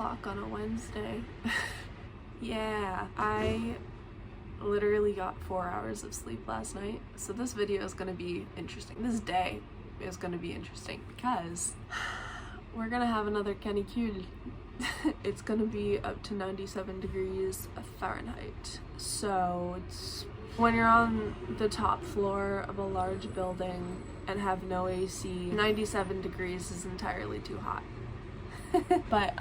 o'clock on a Wednesday. Yeah, I literally got 4 hours of sleep last night, so this video is gonna be interesting. This day is gonna be interesting because we're gonna have another canicule. It's gonna be up to 97 degrees Fahrenheit. So it's when you're on the top floor of a large building and have no AC, 97 degrees is entirely too hot. But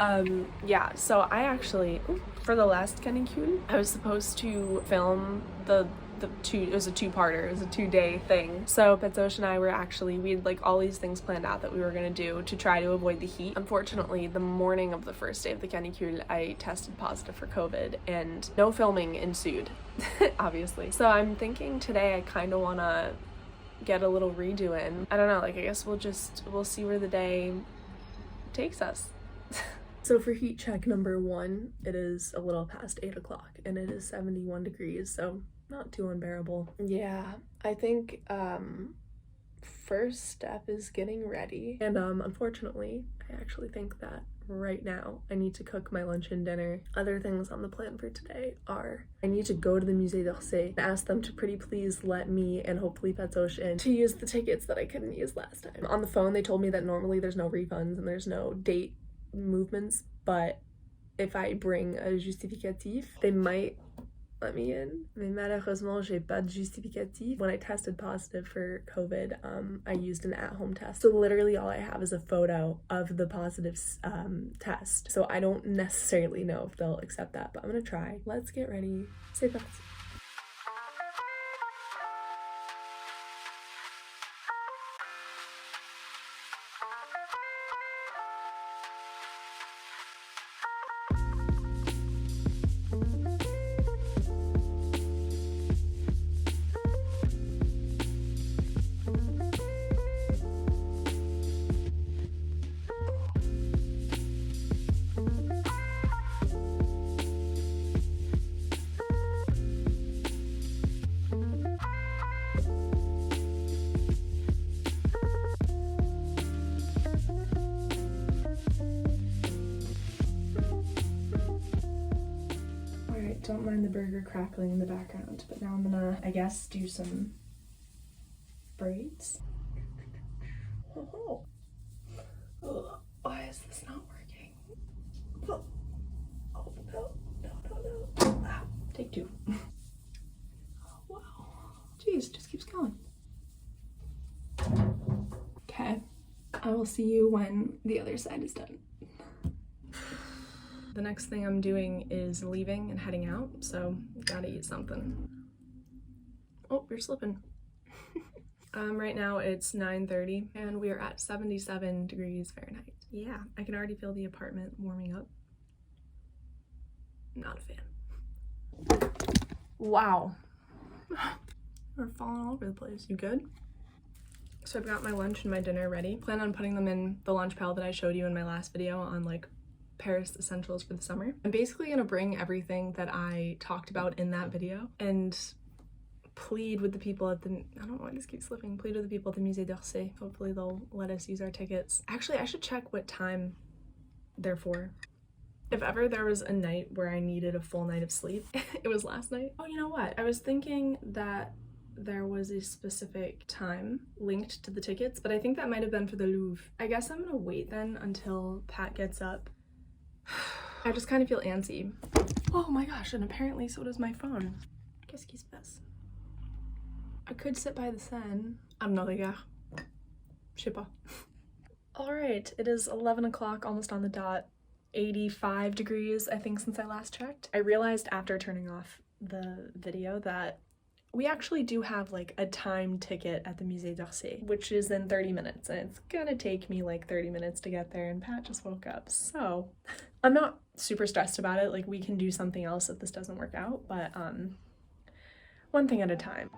yeah, so I actually, for the last canicule, I was supposed to film it was a two-parter, it was a 2-day thing. So Patoche and I we had like all these things planned out that we were gonna do to try to avoid the heat. Unfortunately, the morning of the first day of the canicule, I tested positive for COVID and no filming ensued, obviously. So I'm thinking today I kind of wanna get a little redo in. I don't know, like I guess we'll see where the day takes us. So for heat check number 1, it is a little past 8 o'clock and it is 71 degrees, so not too unbearable. Yeah, I think first step is getting ready. And unfortunately, I actually think that right now I need to cook my lunch and dinner. Other things on the plan for today are I need to go to the Musée d'Orsay and ask them to pretty please let me and hopefully Patoche in to use the tickets that I couldn't use last time. On the phone, they told me that normally there's no refunds and there's no date movements, but if I bring a justificatif, they might let me in. Mais malheureusement, j'ai pas de justificatif. When I tested positive for COVID, I used an at-home test. So literally all I have is a photo of the positive test. So I don't necessarily know if they'll accept that, but I'm gonna try. Let's get ready. C'est parti. Don't mind the burger crackling in the background, but now I'm gonna, I guess, do some braids. Oh, why is this not working? Oh no. Ah, take 2. Oh, wow. Jeez, just keeps going. Okay, I will see you when the other side is done. The next thing I'm doing is leaving and heading out, so gotta eat something. Oh, you're slipping. Right now it's 9:30 and we are at 77 degrees Fahrenheit. Yeah, I can already feel the apartment warming up. Not a fan. Wow. We're falling all over the place. You good? So I've got my lunch and my dinner ready. Plan on putting them in the lunch pail that I showed you in my last video on like Paris essentials for the summer. I'm basically gonna bring everything that I talked about in that video and plead with the people at the, I don't know why this keeps slipping, plead with the people at the Musée d'Orsay. Hopefully they'll let us use our tickets. Actually, I should check what time they're for. If ever there was a night where I needed a full night of sleep, it was last night. Oh, you know what? I was thinking that there was a specific time linked to the tickets, but I think that might have been for the Louvre. I guess I'm gonna wait then until Pat gets up. I just kind of feel antsy. Oh my gosh, and apparently so does my phone. Qu'est-ce qui se passe? I could sit by the Seine. I don't know, les gars. Je sais pas. Alright, it is 11 o'clock, almost on the dot. 85 degrees, I think, since I last checked. I realized after turning off the video that we actually do have like a time ticket at the Musée d'Orsay, which is in 30 minutes, and it's gonna take me like 30 minutes to get there, and Pat just woke up, so I'm not super stressed about it. Like, we can do something else if this doesn't work out, but one thing at a time.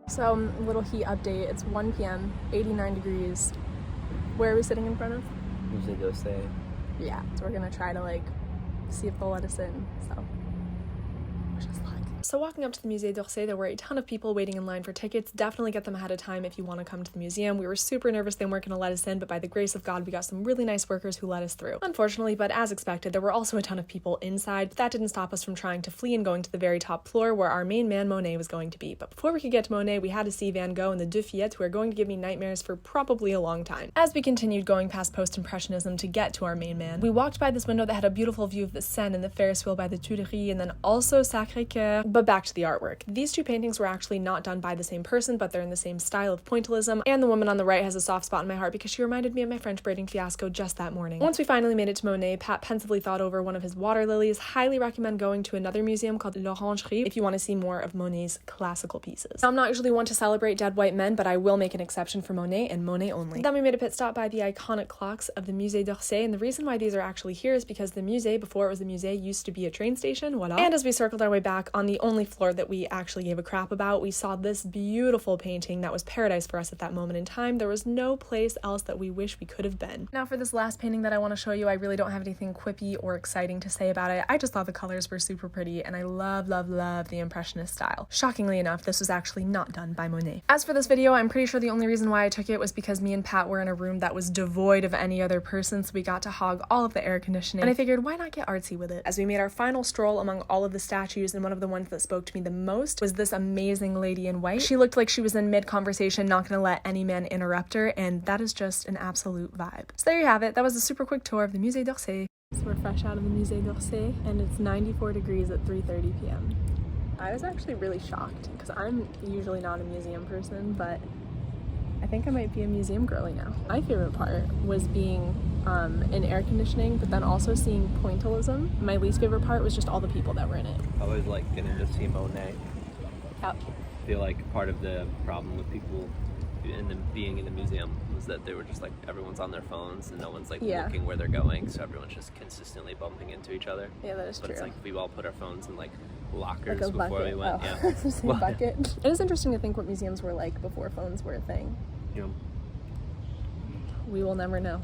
So, little heat update. It's 1 p.m., 89 degrees. Where are we sitting in front of? Musée Deux. Yeah, so we're gonna try to like see if they'll let us in. So, wish us luck. So walking up to the Musée d'Orsay, there were a ton of people waiting in line for tickets. Definitely get them ahead of time if you want to come to the museum. We were super nervous they weren't going to let us in, but by the grace of God, we got some really nice workers who let us through. Unfortunately, but as expected, there were also a ton of people inside, but that didn't stop us from trying to flee and going to the very top floor where our main man Monet was going to be. But before we could get to Monet, we had to see Van Gogh and the Deux fillettes, who are going to give me nightmares for probably a long time. As we continued going past post-impressionism to get to our main man, we walked by this window that had a beautiful view of the Seine and the Ferris wheel by the Tuileries, and then also Sacré-Cœur. But back to the artwork. These two paintings were actually not done by the same person, but they're in the same style of pointillism, and the woman on the right has a soft spot in my heart because she reminded me of my French braiding fiasco just that morning. Once we finally made it to Monet, Pat pensively thought over one of his water lilies. Highly recommend going to another museum called l'Orangerie if you want to see more of Monet's classical pieces. Now, I'm not usually one to celebrate dead white men, but I will make an exception for Monet and Monet only. Then we made a pit stop by the iconic clocks of the Musée d'Orsay, and the reason why these are actually here is because the Musée, before it was a Musée, used to be a train station, voila. And as we circled our way back on the only floor that we actually gave a crap about, we saw this beautiful painting that was paradise for us at that moment in time. There was no place else that we wish we could have been. Now for this last painting that I want to show you, I really don't have anything quippy or exciting to say about it. I just thought the colors were super pretty, and I love the Impressionist style. Shockingly enough, this was actually not done by Monet. As for this video, I'm pretty sure the only reason why I took it was because me and Pat were in a room that was devoid of any other person, so we got to hog all of the air conditioning, and I figured why not get artsy with it. As we made our final stroll among all of the statues, and one of the ones that spoke to me the most was this amazing lady in white. She looked like she was in mid-conversation, not gonna let any man interrupt her, and that is just an absolute vibe. So there you have it. That was a super quick tour of the Musée d'Orsay. So we're fresh out of the Musée d'Orsay, and it's 94 degrees at 3:30 p.m. I was actually really shocked, because I'm usually not a museum person, but I think I might be a museum girly now. My favorite part was being in air conditioning, but then also seeing pointillism. My least favorite part was just all the people that were in it. I always like getting to see Monet. Yep. I feel like part of the problem with people being in the museum was that they were just like, everyone's on their phones and no one's like looking where they're going, so everyone's just consistently bumping into each other. Yeah, that is but true. It's like we all put our phones in like lockers like before bucket. we went. Oh. Yeah. It's a bucket. It is interesting to think what museums were like before phones were a thing. Yeah. We will never know.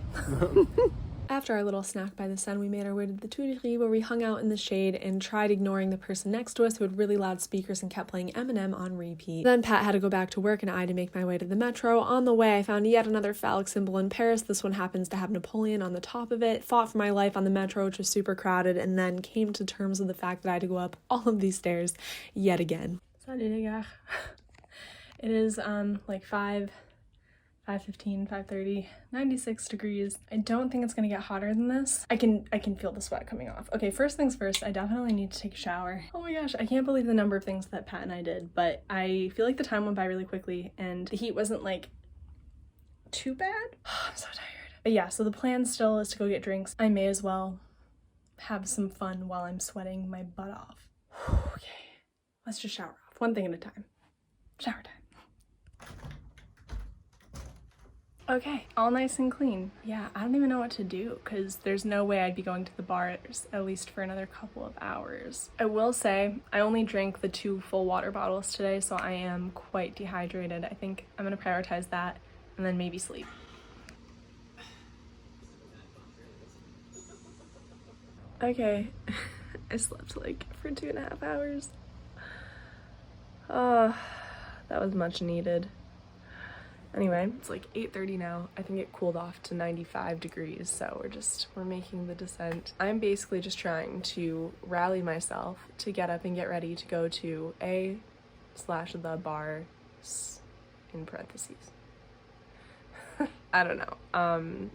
After our little snack by the sun, we made our way to the Tuileries, where we hung out in the shade and tried ignoring the person next to us who had really loud speakers and kept playing Eminem on repeat. Then Pat had to go back to work and I had to make my way to the metro. On the way, I found yet another phallic symbol in Paris. This one happens to have Napoleon on the top of it. Fought for my life on the metro, which was super crowded, and then came to terms with the fact that I had to go up all of these stairs yet again. Salut les gars. It is like 5:15, 5:30, 96 degrees. I don't think it's gonna get hotter than this. I can feel the sweat coming off. Okay, first things first, I definitely need to take a shower. Oh my gosh, I can't believe the number of things that Pat and I did, but I feel like the time went by really quickly and the heat wasn't like too bad. Oh, I'm so tired. But yeah, so the plan still is to go get drinks. I may as well have some fun while I'm sweating my butt off. Okay, let's just shower off, one thing at a time. Shower time. Okay, all nice and clean. Yeah, I don't even know what to do because there's no way I'd be going to the bars at least for another couple of hours. I will say I only drank the 2 full water bottles today, so I am quite dehydrated. I think I'm gonna prioritize that and then maybe sleep. Okay, I slept like for 2.5 hours. Oh, that was much needed. Anyway, it's like 8:30 now. I think it cooled off to 95 degrees, so we're making the descent. I'm basically just trying to rally myself to get up and get ready to go to the bar in parentheses. I don't know.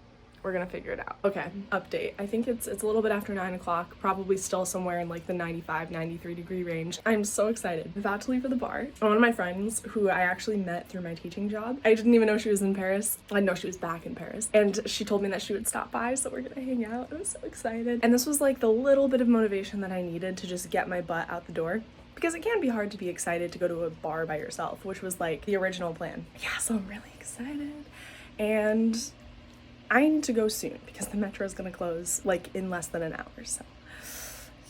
We're gonna figure it out. Okay, update. I think it's a little bit after 9 o'clock, probably still somewhere in like the 95, 93 degree range. I'm so excited. I'm about to leave for the bar. And one of my friends who I actually met through my teaching job, I didn't even know she was in Paris. I didn't know she was back in Paris. And she told me that she would stop by, so we're gonna hang out. I'm so excited. And this was like the little bit of motivation that I needed to just get my butt out the door. Because it can be hard to be excited to go to a bar by yourself, which was like the original plan. Yeah, so I'm really excited. And I need to go soon because the metro is gonna close like in less than an hour, so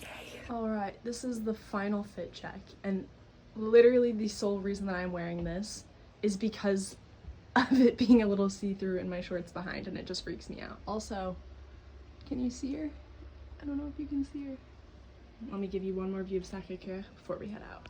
yay. All right, this is the final fit check, and literally the sole reason that I'm wearing this is because of it being a little see-through in my shorts behind, and it just freaks me out. Also, can you see her? I don't know if you can see her. Let me give you one more view of Sacré-Cœur before we head out.